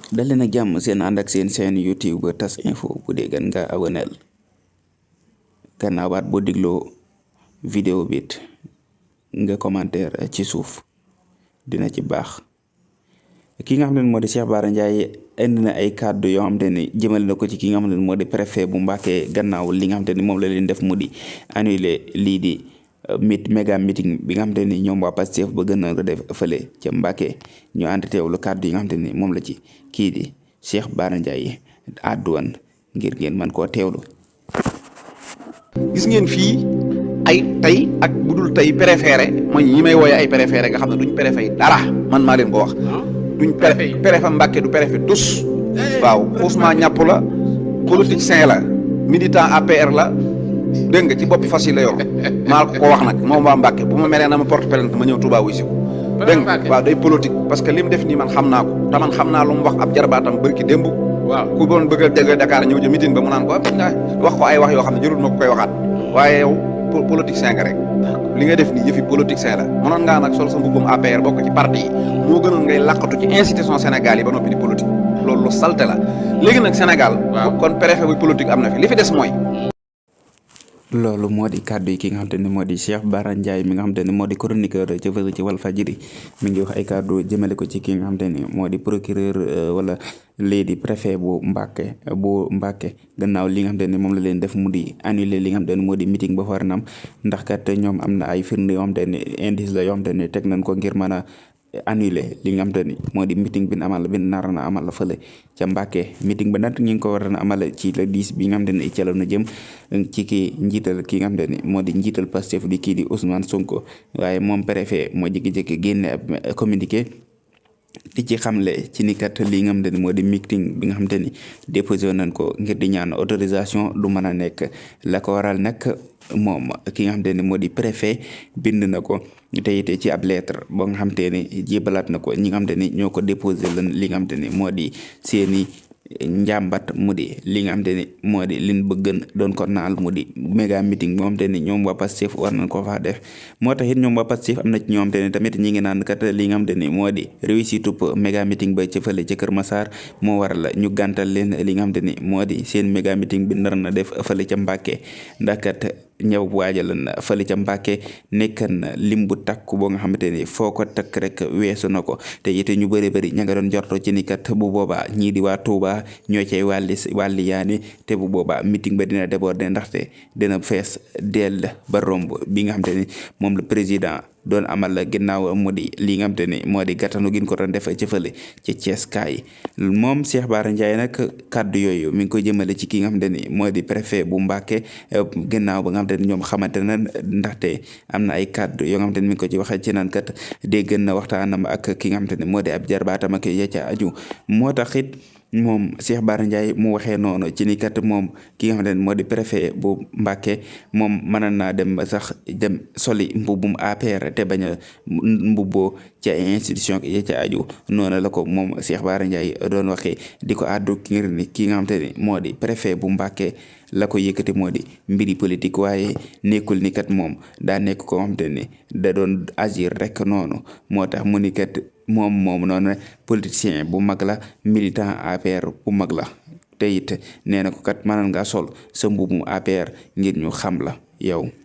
dal leen ak jàmm seen ànd ak seen chaîne YouTube TAS info bu dee gan nga aboneel gannaawaat boo digloo vidéo bit nga commentaire ci suuf dina ci baax. ki nga xam ne moo di Cheikh Bara Ndiaye indi na ay kàddu yoo xam te ni jëmale na ko ci ki nga xam ne moo di préfet bu Mbacké gannaaw li nga xam te ni moom la leen def mu di annuler lii di méga meeting bi nga xam te ni ñoom waa Pastef ba gën a ko def fële ca Mbacké ñu ànd teewlu kàddu yi nga xam te ni moom la ci kii di Cheikh Bara Ndiaye àdduwan ngir ngeen mën koo teewlu. gis ngeen fii ay tey ak budul tey préféré mooy ñi may wooye ay préféré nga xam ne duñ préfet dara man maa leen ko wax. duñ préfet Mbacké du préfet tous waaw Ousmane ñàpp la politicien la militant APR la dégg nga ci boppi fas yi la yor maa ko wax nag moom waa Mbacké bu ma meree na ma porte plainte ma ñëw Touba wuy si ko dégg nga waaw day politique parce que li mu def nii man xam naa ko te man xam naa lu mu wax ab jarbaatam bërki démb waaw ku doon bëgg a dégg Dakar ñëw ja meeting ba mu naan ko wax ko ay wax yoo xam ne jërul ma ko koy waxaat waaye yow politicien nga rek li nga def nii yëfi politicien la mënoon ngaa nag sol sa mbubbum APR bokk ci parti yi moo gënoon ngay làqatu ci institution Sénégal yi ba noppi di politique loolu lu salte la léegi nag Sénégal kon préfet bu politique am na fi li fi des mooy loolu moo di kàddu yi ki nga xam te ne moo di Cheikh Bara Ndiaye mi nga xam te ne moo di chroniqueur ci fële ci Walfadjri mi ngi wax ay kàddu jëmale ko ci ki nga xam te ne moo di procureur wala lii di préfet bu Mbacké gannaaw li nga xam te ne moom la leen def mu di annuler li nga xam te ne moo di meeting ba war na am ndax kat ñoom am na ay firnde yoo xam te ne indice la yoo xam te ne teg nañ ko ngir mën a annulé li nga xam te ni moo di meeting bi amal bi nar na amal la fële ca Mbacké meeting ba nag ñu ngi ko war a amal ci le 10 bi nga xam te ne ca la na jëm ci kii njiital ki nga xam te ni moo di njiital Pastef di kii di Ousmane Sonko waaye moom préfet moo jékki-jékki génne ab communiqué di ci xamle ci ni kat li nga xam te ni moo di meeting bi nga xam te ni déposé nañ ko ngir di ñaan autorisation du mën a nekk la ko waral nag moom ki nga xam te ne moo di préfet bind na ko te it ci ab lettre boo nga xam te ne jébalaat na ko ñi nga xam te ni ñoo ko déposé lan li nga xam te ni moo di seeni njàmbat mu di li nga xam te ni moo di liñ bëggan doon ko naal mu di méga meeting moo xam te ni ñoom waa Pastef war nañ ko faa def moo tax it ñoom waa Pastef am na ci ñoo xam te ne tamit ñi ngi naan kat li nga xam te ni moo di réussite méga meeting ba ca fële ca Kër Massar moo waral ñu gàntal leen li nga xam te ni moo di seen méga meeting bi nar na def fële ca Mbacké ndax kat ñëw waajalan fële ca Mbacké nekkan na lim bu takku boo nga xamante ni foo ko takk rek weesu na ko te it ñu bëri ña nga doon jorto ci ni kat bu boobaa ñii di waa Touba ñoo cay wàlli yaani te bu boobaa meeting ba dina déborder ndaxte dina fees dell ba romb bi nga xamante ni moom la président doon amal ginnaaw mu di li nga xamante ni moo di gàttanu gin ko doon def ci fële ci Thiès kaay moom Cheikh Bara Ndiaye nag kàddu yooyu mi ngi koy jëmale ci ki nga xamante ni moo di préfet bu Mbacké ginnaaw ba nga xamante ni ñoom xamante na ndaxte am na ay kàddu yoo nga xamante ni mi ngi ko ci waxee ci naan kat dégg na waxtaanam ak ki nga xamante ni moo di ab jarbaatam ak ya ca aju moo tax it moom Cheikh Bara Ndiaye mu waxee noonu ci ni kat moom ki nga xamante ne moo di préfet bu Mbacké moom mën naa dem sax dem soli mbubbum APR te bañ a mbubboo ci ay institution ya ca aju noonu la ko moom Cheikh Bara Ndiaye doon waxee di ko àddu ngir ni ki nga xamante ne moo di préfet bu Mbacké la ko yëkkati moo di mbiri politique waaye nekkul ni kat moom daa nekk koo xamante ni da doon agir rek noonu moo tax mu ni kat moom noonu politicien bu mag la militant APR bu mag la te it nee na ko kat mënoon ngaa sol sa mbubu APR ngir ñu xam la yow.